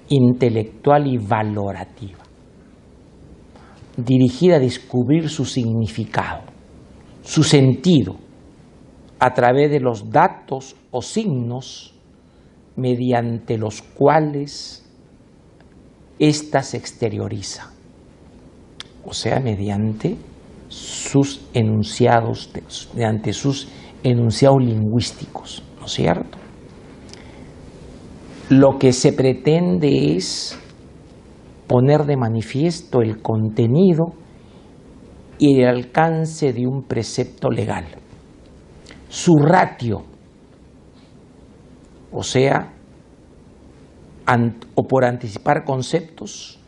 intelectual y valorativa, dirigida a descubrir su significado, su sentido, a través de los datos o signos mediante los cuales ésta se exterioriza, o sea, mediante sus enunciados, mediante sus enunciados lingüísticos, ¿no es cierto? Lo que se pretende es poner de manifiesto el contenido y el alcance de un precepto legal, su ratio, o sea, o por anticipar conceptos,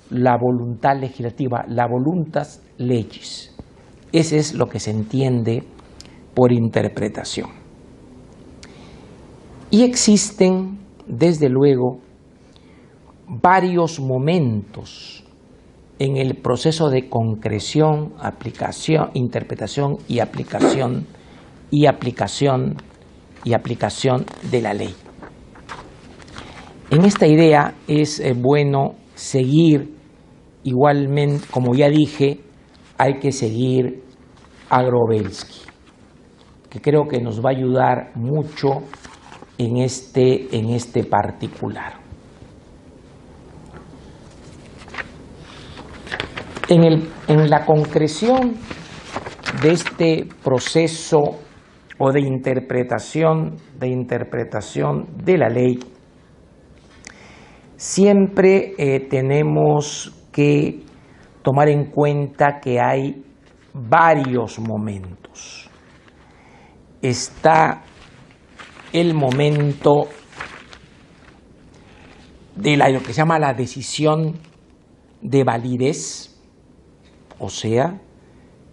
la voluntad legislativa, la voluntas legis. Ese es lo que se entiende por interpretación. Y existen, desde luego, varios momentos en el proceso de concreción, aplicación, interpretación y aplicación de la ley. En esta idea es bueno seguir igualmente, como ya dije, hay que seguir a Grobelsky, que creo que nos va a ayudar mucho en este particular. En la concreción de este proceso o de interpretación de la ley, siempre tenemos que tomar en cuenta que hay varios momentos. Está el momento de lo que se llama la decisión de validez, o sea,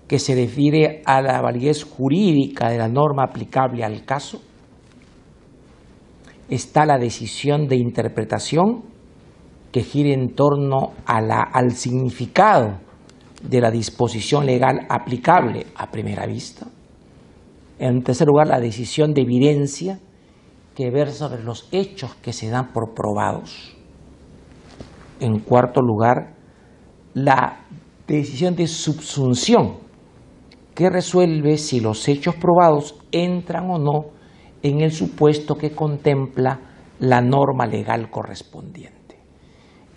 que se refiere a la validez jurídica de la norma aplicable al caso. Está la decisión de interpretación, que gira en torno al significado de la disposición legal aplicable a primera vista. En tercer lugar, la decisión de evidencia, que versa sobre los hechos que se dan por probados. En cuarto lugar, la decisión de subsunción, que resuelve si los hechos probados entran o no en el supuesto que contempla la norma legal correspondiente.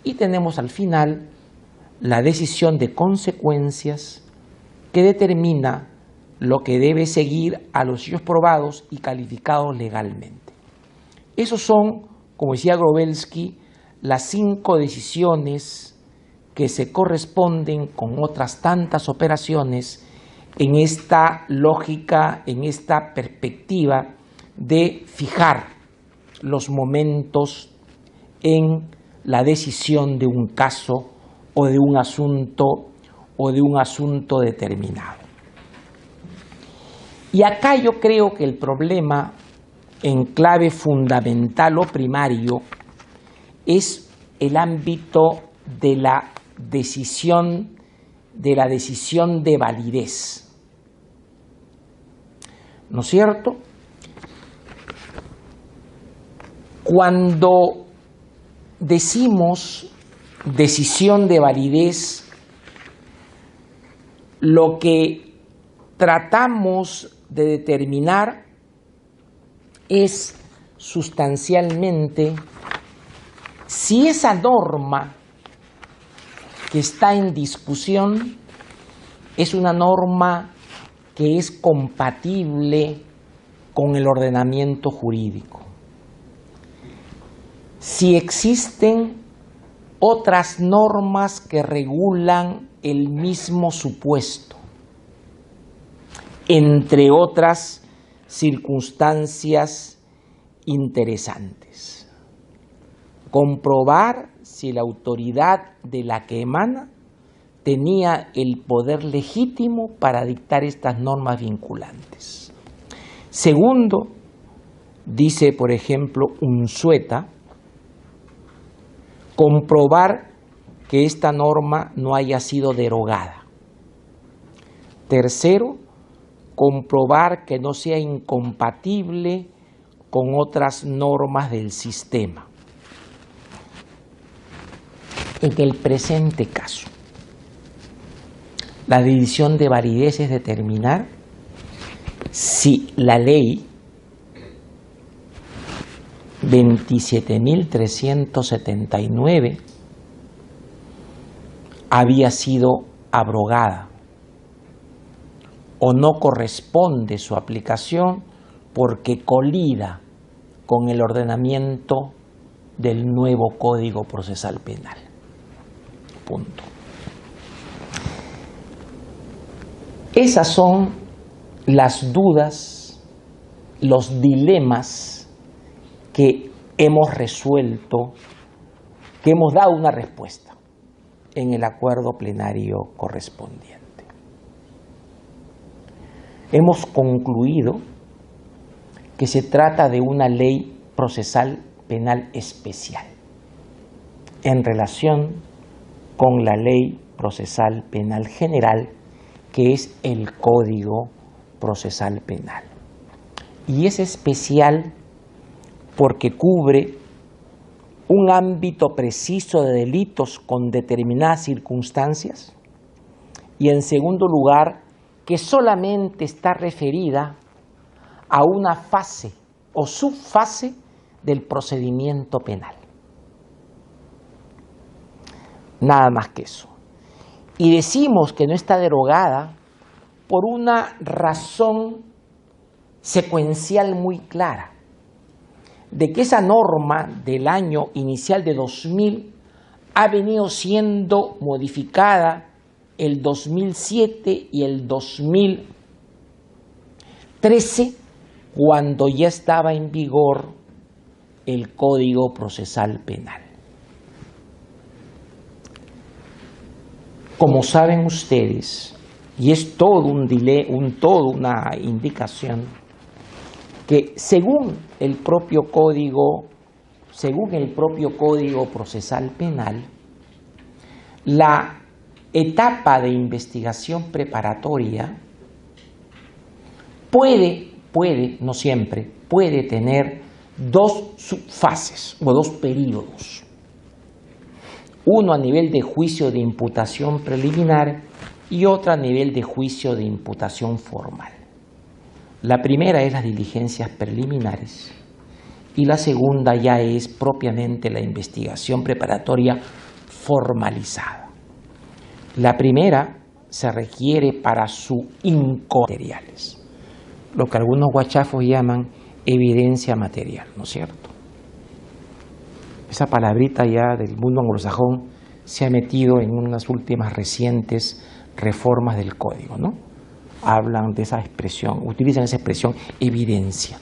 Y tenemos al final la decisión de consecuencias, que determina lo que debe seguir a los hechos probados y calificados legalmente. Esos son, como decía Grobelsky, las 5 decisiones que se corresponden con otras tantas operaciones en esta lógica, en esta perspectiva de fijar los momentos en la decisión de un caso o de un asunto determinado. Y acá yo creo que el problema en clave fundamental o primario es el ámbito de la decisión de validez. ¿No es cierto? Cuando decimos decisión de validez, lo que tratamos de determinar es sustancialmente si esa norma que está en discusión es una norma que es compatible con el ordenamiento jurídico. Si existen otras normas que regulan el mismo supuesto, entre otras circunstancias interesantes. Comprobar si la autoridad de la que emana tenía el poder legítimo para dictar estas normas vinculantes. Segundo, dice por ejemplo Unzueta, comprobar que esta norma no haya sido derogada. Tercero, comprobar que no sea incompatible con otras normas del sistema. En el presente caso, la división de validez es determinar si la ley 27.379 había sido abrogada o no corresponde su aplicación porque colida con el ordenamiento del nuevo Código Procesal Penal. Punto. Esas son las dudas, los dilemas que hemos resuelto, que hemos dado una respuesta en el acuerdo plenario correspondiente. Hemos concluido que se trata de una ley procesal penal especial en relación con la ley procesal penal general, que es el Código Procesal Penal. Y es especial porque cubre un ámbito preciso de delitos con determinadas circunstancias y, en segundo lugar, que solamente está referida a una fase o subfase del procedimiento penal. Nada más que eso. Y decimos que no está derogada por una razón secuencial muy clara, de que esa norma del año inicial de 2000 ha venido siendo modificada el 2007 y el 2013, cuando ya estaba en vigor el Código Procesal Penal. Como saben ustedes, y es todo una indicación, que según el propio Código Procesal Penal, la etapa de investigación preparatoria puede, no siempre, puede tener dos subfases o dos períodos. Uno a nivel de juicio de imputación preliminar y otro a nivel de juicio de imputación formal. La primera es las diligencias preliminares y la segunda ya es propiamente la investigación preparatoria formalizada. La primera se requiere para su materiales, lo que algunos guachafos llaman evidencia material, ¿no es cierto? Esa palabrita ya del mundo anglosajón se ha metido en unas últimas recientes reformas del código, ¿no? Hablan de esa expresión, utilizan esa expresión evidencia,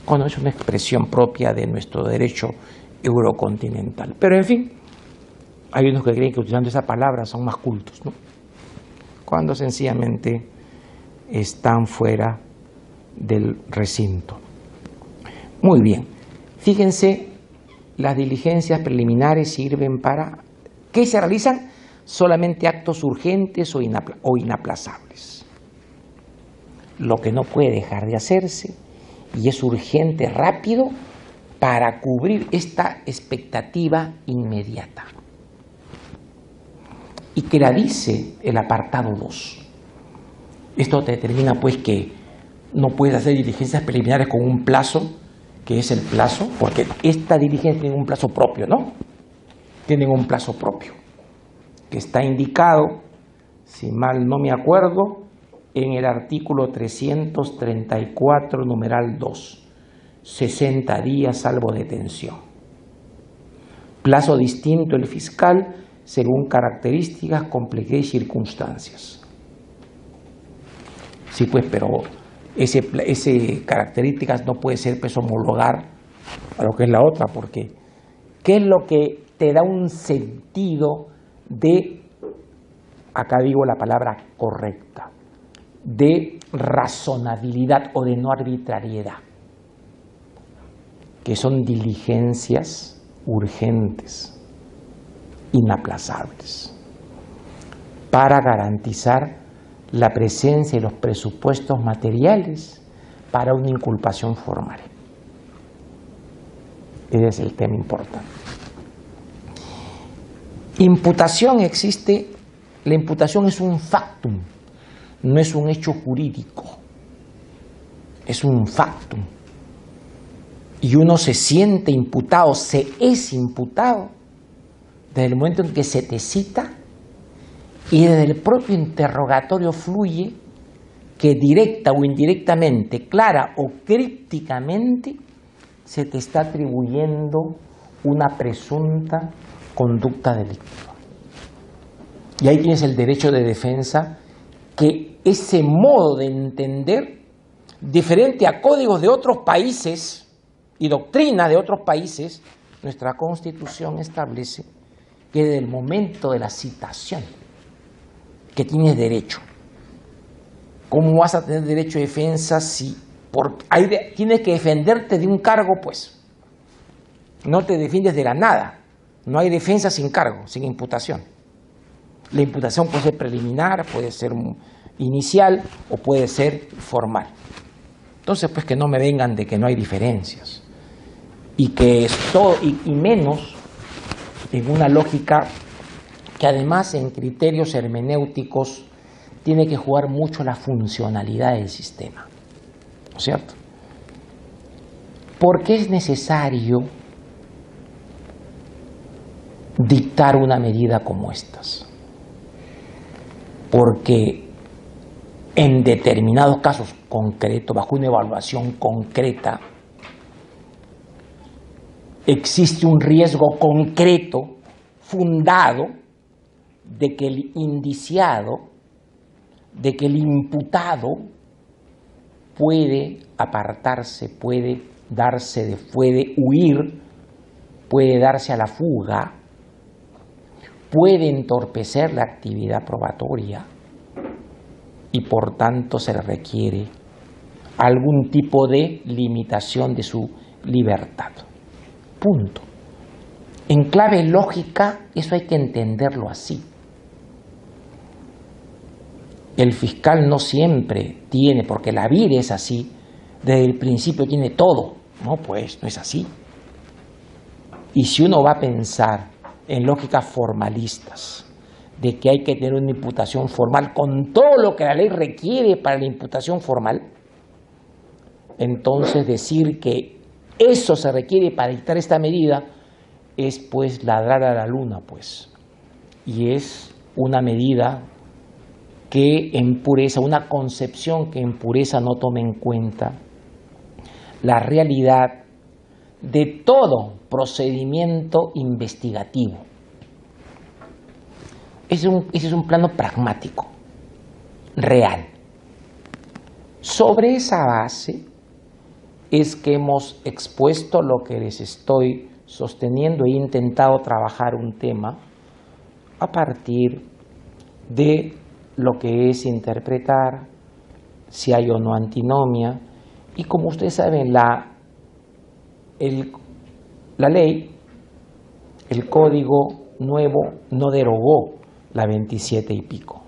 cuando es una expresión propia de nuestro derecho eurocontinental. Pero en fin, hay unos que creen que utilizando esa palabra son más cultos, ¿no? Cuando sencillamente están fuera del recinto. Muy bien, fíjense, las diligencias preliminares sirven para que se realizan solamente actos urgentes o inaplazables. Lo que no puede dejar de hacerse y es urgente, rápido, para cubrir esta expectativa inmediata. Y que la dice el apartado 2. Esto determina pues que no puedes hacer diligencias preliminares con un plazo, que es el plazo, porque esta diligencia tiene un plazo propio, ¿no? Tienen un plazo propio, que está indicado, si mal no me acuerdo, en el artículo 334, numeral 2, 60 días salvo detención. Plazo distinto el fiscal según características, complejidad y circunstancias. Sí, pues, pero ese características no puede ser pues homologar a lo que es la otra, porque ¿qué es lo que te da un sentido de, acá digo la palabra correcta, de razonabilidad o de no arbitrariedad? Que son diligencias urgentes, inaplazables, para garantizar la presencia y los presupuestos materiales para una inculpación formal. Ese es el tema importante. Imputación existe, la imputación es un factum, no es un hecho jurídico, es un factum. Y uno se siente imputado, se es imputado desde el momento en que se te cita y desde el propio interrogatorio fluye que directa o indirectamente, clara o crípticamente, se te está atribuyendo una presunta conducta delictiva. Y ahí tienes el derecho de defensa, que ese modo de entender, diferente a códigos de otros países y doctrinas de otros países, nuestra Constitución establece que desde el momento de la citación, que tienes derecho. ¿Cómo vas a tener derecho de defensa si tienes que defenderte de un cargo? Pues no te defiendes de la nada. No hay defensa sin cargo, sin imputación. La imputación puede ser preliminar, puede ser inicial o puede ser formal. Entonces, pues que no me vengan de que no hay diferencias. Y que esto, y menos en una lógica que además en criterios hermenéuticos tiene que jugar mucho la funcionalidad del sistema, ¿no es cierto? ¿Por qué es necesario dictar una medida como estas? Porque en determinados casos concretos, bajo una evaluación concreta, existe un riesgo concreto, fundado, de que el indiciado, de que el imputado puede apartarse, puede huir, puede darse a la fuga, puede entorpecer la actividad probatoria y por tanto se le requiere algún tipo de limitación de su libertad. Punto. En clave lógica, eso hay que entenderlo así. El fiscal no siempre tiene, porque la vida es así, desde el principio tiene todo. No, pues, no es así. Y si uno va a pensar en lógicas formalistas, de que hay que tener una imputación formal con todo lo que la ley requiere para la imputación formal, entonces decir que eso se requiere para dictar esta medida es pues ladrar a la luna, pues. Y es una medida que en pureza, una concepción que en pureza no tome en cuenta la realidad de todo procedimiento investigativo. Ese es un plano pragmático, real. Sobre esa base es que hemos expuesto lo que les estoy sosteniendo. He intentado trabajar un tema a partir de lo que es interpretar si hay o no antinomia. Y como ustedes saben, la ley, el código nuevo no derogó la 27 y pico,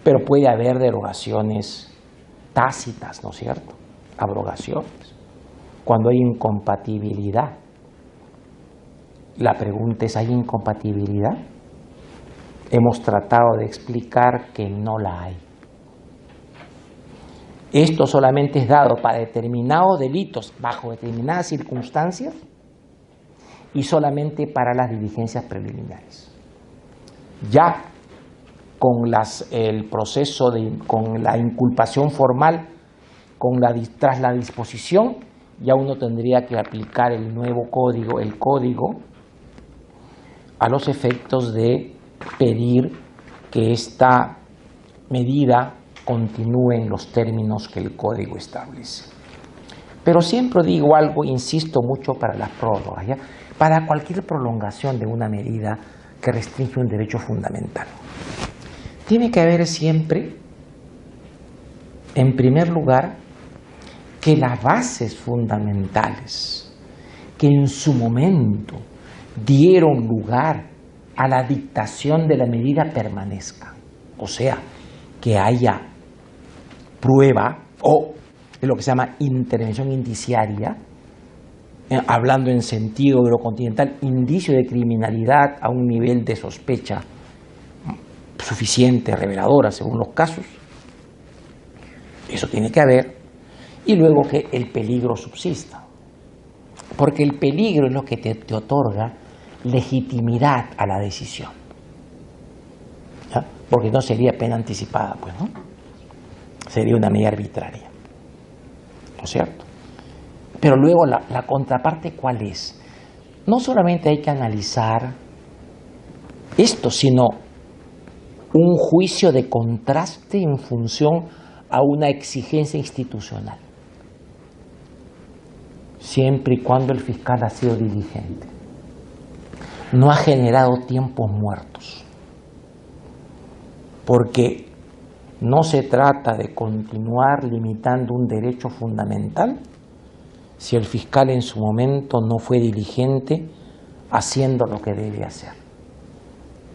pero puede haber derogaciones tácitas, ¿no es cierto? Abrogaciones, cuando hay incompatibilidad. La pregunta es, ¿hay incompatibilidad? Hemos tratado de explicar que no la hay. Esto solamente es dado para determinados delitos bajo determinadas circunstancias y solamente para las diligencias preliminares. Ya con el proceso con la inculpación formal, tras la disposición, ya uno tendría que aplicar el nuevo código, el código, a los efectos de pedir que esta medida continúe en los términos que el código establece. Pero siempre digo algo, insisto mucho para las prórrogas, ¿ya? Para cualquier prolongación de una medida que restringe un derecho fundamental. Tiene que haber siempre, en primer lugar, que las bases fundamentales que en su momento dieron lugar a la dictación de la medida permanezcan. O sea, que haya prueba o lo que se llama intervención indiciaria hablando en sentido eurocontinental, indicio de criminalidad a un nivel de sospecha suficiente, reveladora según los casos. Eso tiene que haber. Y luego que el peligro subsista. Porque el peligro es lo que te otorga legitimidad a la decisión. ¿Ya? Porque no sería pena anticipada, pues, ¿no? Sería una medida arbitraria. ¿No es cierto? Pero luego la contraparte, ¿cuál es? No solamente hay que analizar esto, sino un juicio de contraste en función a una exigencia institucional, siempre y cuando el fiscal ha sido diligente, no ha generado tiempos muertos, porque no se trata de continuar limitando un derecho fundamental si el fiscal en su momento no fue diligente haciendo lo que debe hacer.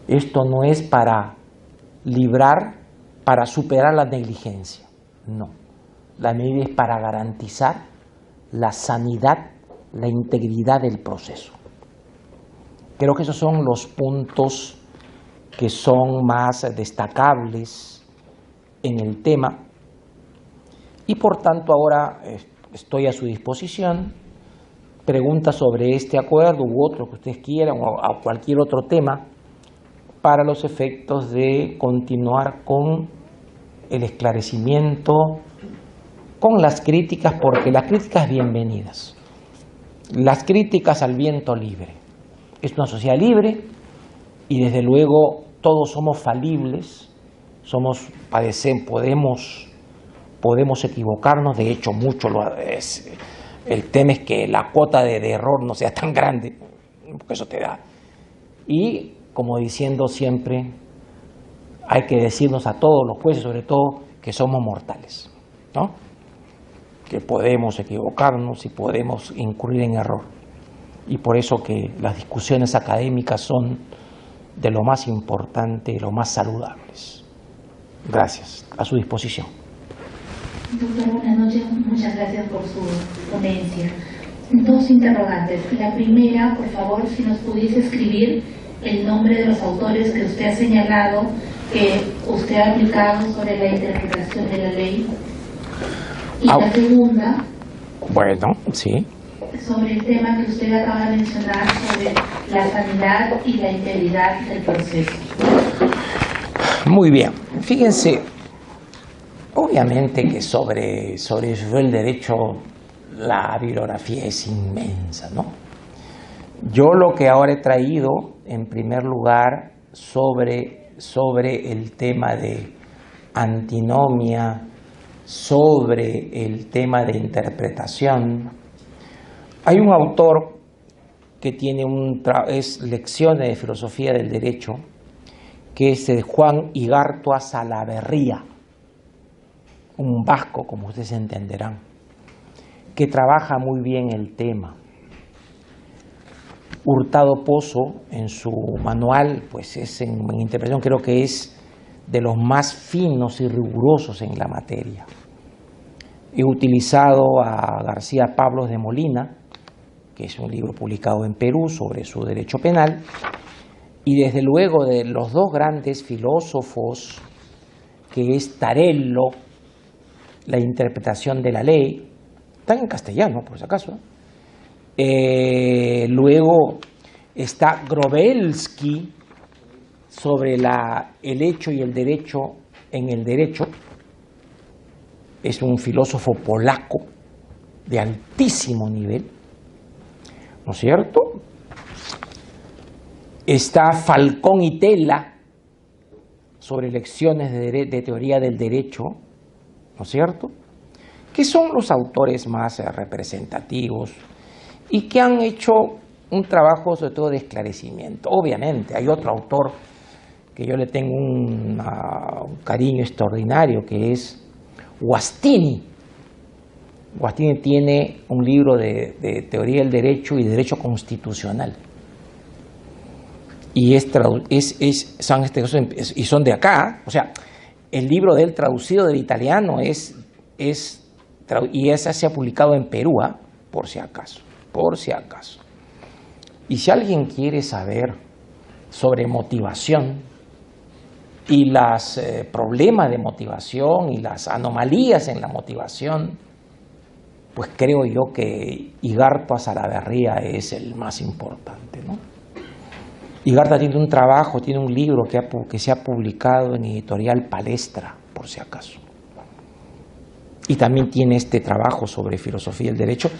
Esto no es para superar la negligencia, no. La medida es para garantizar la sanidad, la integridad del proceso. Creo que esos son los puntos que son más destacables en el tema y por tanto ahora estoy a su disposición. Preguntas sobre este acuerdo u otro que ustedes quieran o a cualquier otro tema para los efectos de continuar con el esclarecimiento, con las críticas, porque las críticas bienvenidas, las críticas al viento libre. Es una sociedad libre y desde luego todos somos falibles, podemos equivocarnos, de hecho mucho el tema es que la cuota de error no sea tan grande, porque eso te da. Y como diciendo siempre, hay que decirnos a todos los jueces, sobre todo, que somos mortales, ¿no? Que podemos equivocarnos y podemos incurrir en error. Y por eso que las discusiones académicas son de lo más importante y lo más saludables. Gracias. A su disposición. Doctor, buenas noches. Muchas gracias por su ponencia. Dos interrogantes. La primera, por favor, si nos pudiese escribir el nombre de los autores que usted ha señalado que usted ha aplicado sobre la interpretación de la ley. Y la segunda, bueno, sí, sobre el tema que usted acaba de mencionar sobre la sanidad y la integridad del proceso. Muy bien. Fíjense, obviamente que sobre el derecho la bibliografía es inmensa, ¿no? Yo lo que ahora he traído, en primer lugar, sobre el tema de antinomia, sobre el tema de interpretación. Hay un autor que tiene es Lecciones de Filosofía del Derecho, que es Juan Igartua Salaverría, un vasco, como ustedes entenderán, que trabaja muy bien el tema. Hurtado Pozo, en su manual, pues es en interpretación, creo que es de los más finos y rigurosos en la materia. He utilizado a García Pablos de Molina, que es un libro publicado en Perú sobre su derecho penal, y desde luego de los dos grandes filósofos, que es Tarello, La interpretación de la ley, están en castellano, por si acaso. Luego está Grobelski sobre el hecho y el derecho en el derecho. Es un filósofo polaco de altísimo nivel, ¿no es cierto? Está Falcón y Tela sobre lecciones de teoría del derecho, ¿no es cierto?, que son los autores más representativos y que han hecho un trabajo sobre todo de esclarecimiento. Obviamente hay otro autor que yo le tengo un cariño extraordinario, que es Guastini. Guastini tiene un libro de teoría del derecho y derecho constitucional. Y son de acá, o sea, el libro de él traducido del italiano y ese se ha publicado en Perú, por si acaso. por si acaso. Y si alguien quiere saber sobre motivación y los problemas de motivación y las anomalías en la motivación, pues creo yo que Igartua Salaverría es el más importante, ¿no? Igartua tiene un trabajo, tiene un libro que se ha publicado en editorial Palestra, por si acaso. Y también tiene este trabajo sobre filosofía del derecho,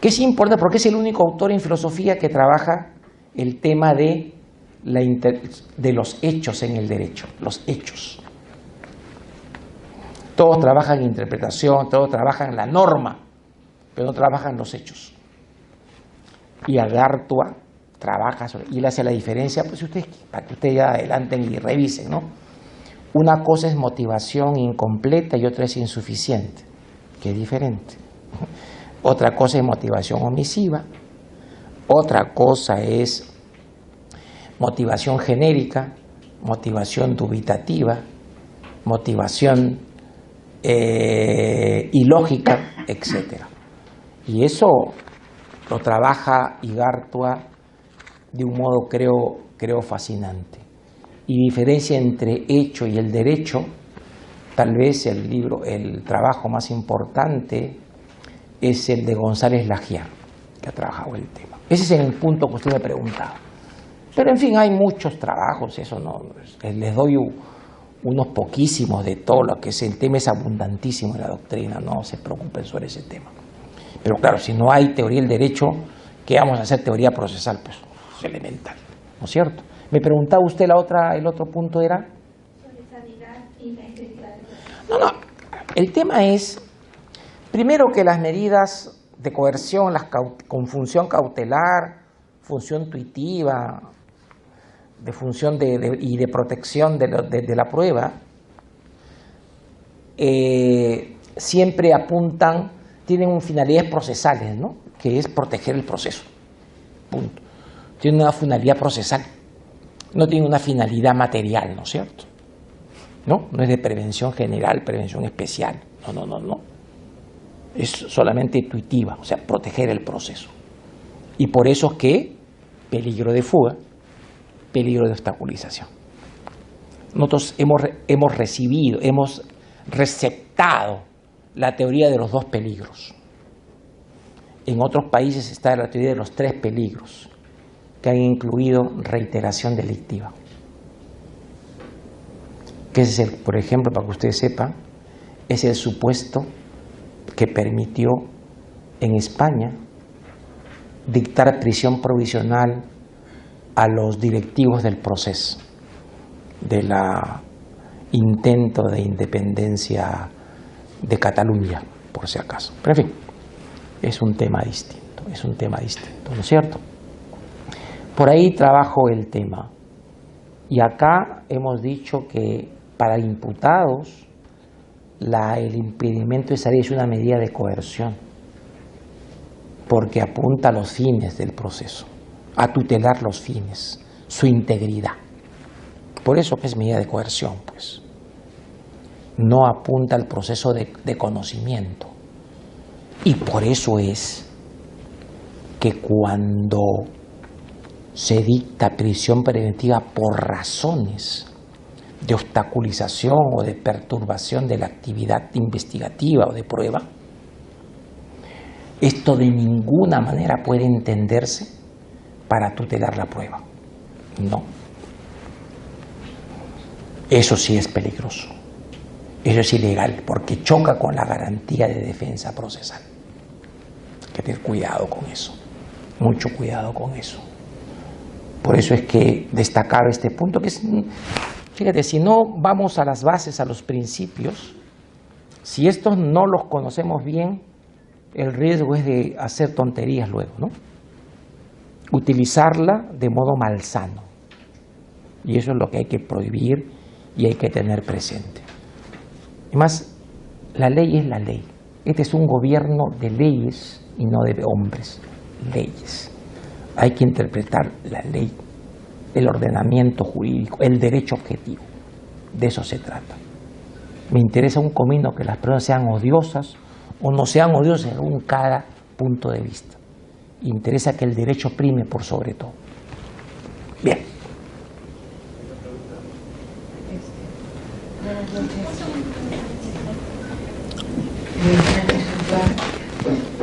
que es importante porque es el único autor en filosofía que trabaja el tema de los hechos en el derecho, los hechos. Todos trabajan en interpretación, todos trabajan en la norma, pero no trabajan los hechos. Y Igartua trabaja sobre, y él hace la diferencia, pues para que ustedes ya adelanten y revisen, ¿no? Una cosa es motivación incompleta y otra es insuficiente, que es diferente. Otra cosa es motivación omisiva, otra cosa es motivación genérica, motivación dubitativa, motivación ilógica, etc. Y eso lo trabaja Igartua de un modo creo fascinante. Y diferencia entre hecho y el derecho, tal vez el trabajo más importante es el de González Lagier, que ha trabajado el tema. Ese es el punto que usted me preguntaba. Pero en fin, hay muchos trabajos, eso no, les doy unos poquísimos de todo lo que es el tema, es abundantísimo en la doctrina, no se preocupen sobre ese tema. Pero claro, si no hay teoría del derecho, ¿qué vamos a hacer teoría procesal? Pues es elemental, ¿no es cierto? Me preguntaba usted el otro punto era... Sobre sanidad y la integridad. No, el tema es, primero que las medidas de coerción, con función cautelar, función tuitiva, de función y de protección de la prueba, siempre apuntan, tienen finalidades procesales, ¿no? Que es proteger el proceso, punto. Tiene una finalidad procesal, no tiene una finalidad material, ¿no es cierto? No es de prevención general, prevención especial, no. Es solamente tuitiva, o sea, proteger el proceso. Y por eso es que peligro de fuga, peligro de obstaculización. Nosotros hemos receptado la teoría de los dos peligros. En otros países está la teoría de los tres peligros, que han incluido reiteración delictiva. Que ese es por ejemplo, para que ustedes sepan, es el supuesto que permitió en España dictar prisión provisional a los directivos del proceso, del intento de independencia de Cataluña, por si acaso. Pero en fin, es un tema distinto, ¿no es cierto? Por ahí trabajo el tema. Y acá hemos dicho que para imputados el impedimento de salir es una medida de coerción, porque apunta a los fines del proceso, a tutelar los fines, su integridad. Por eso que es medida de coerción, pues. No apunta al proceso de conocimiento. Y por eso es que cuando se dicta prisión preventiva por razones de obstaculización o de perturbación de la actividad investigativa o de prueba, esto de ninguna manera puede entenderse para tutelar la prueba. No. Eso sí es peligroso. Eso es ilegal porque choca con la garantía de defensa procesal. Hay que tener cuidado con eso. Mucho cuidado con eso. Por eso es que destacaba este punto que es, fíjate, si no vamos a las bases, a los principios, si estos no los conocemos bien, el riesgo es de hacer tonterías luego, ¿no? Utilizarla de modo malsano. Y eso es lo que hay que prohibir y hay que tener presente. Además, la ley es la ley. Este es un gobierno de leyes y no de hombres. Leyes. Hay que interpretar la ley, el ordenamiento jurídico, el derecho objetivo. De eso se trata. Me interesa un comino que las personas sean odiosas o no sean odiosas según cada punto de vista. Interesa que el derecho prime por sobre todo. Bien.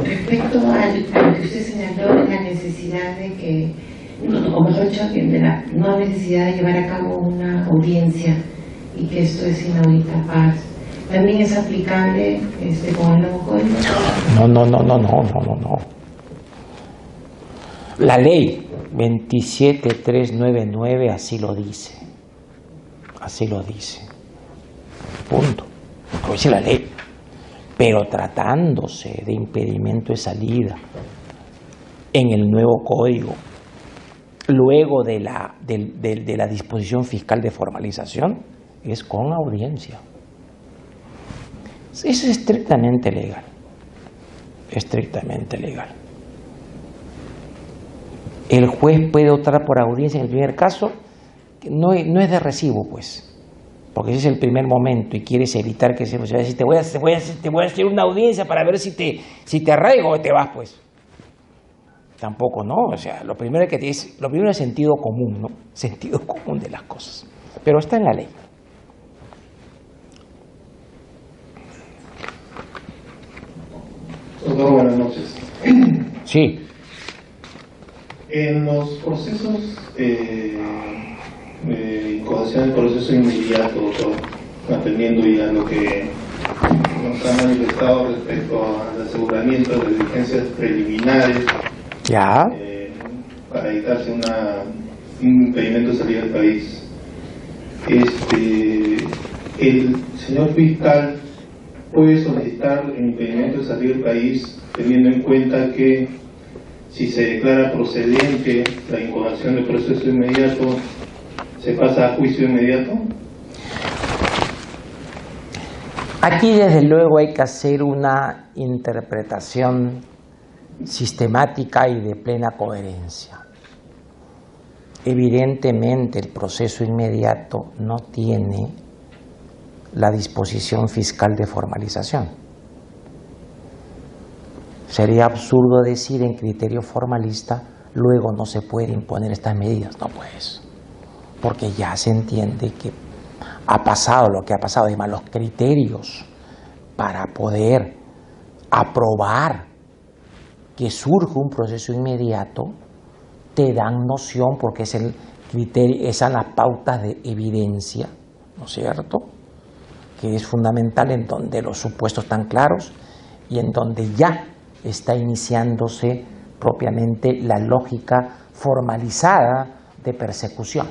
Respecto a lo que usted señaló, la necesidad de que, o mejor dicho, de la no necesidad de llevar a cabo una audiencia y que esto es inaudita paz, ¿también es aplicable con el nuevo código? No. La ley 27399 así lo dice. Así lo dice. Punto. Lo dice la ley. Pero tratándose de impedimento de salida en el nuevo código, luego de la disposición fiscal de formalización, es con audiencia. Eso es estrictamente legal. Estrictamente legal. El juez puede optar por audiencia en el primer caso, no es de recibo, pues. Porque ese es el primer momento y quieres evitar que se vaya a decir, te voy a hacer una audiencia para ver si te arraigo o te vas, pues. Tampoco, ¿no? O sea, lo primero es sentido común, ¿no? Sentido común de las cosas. Pero está en la ley. Doctor, buenas noches. Sí. En los procesos incoación del proceso inmediato, doctor, atendiendo ya lo que nos ha manifestado respecto al aseguramiento de las diligencias preliminares Ya. para evitarse un impedimento de salida del país. El señor fiscal puede solicitar el impedimento de salir del país teniendo en cuenta que si se declara procedente la incoación del proceso inmediato, ¿se pasa a juicio inmediato? Aquí desde luego hay que hacer una interpretación sistemática y de plena coherencia. Evidentemente el proceso inmediato no tiene la disposición fiscal de formalización. Sería absurdo decir en criterio formalista, luego no se puede imponer estas medidas. No, pues, porque ya se entiende que ha pasado lo que ha pasado. Además, los criterios para poder aprobar que surge un proceso inmediato te dan noción, porque es el criterio, esas las pautas de evidencia, ¿no es cierto?, que es fundamental, en donde los supuestos están claros y en donde ya está iniciándose propiamente la lógica formalizada de persecución.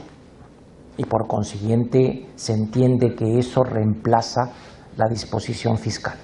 Y por consiguiente se entiende que eso reemplaza la disposición fiscal.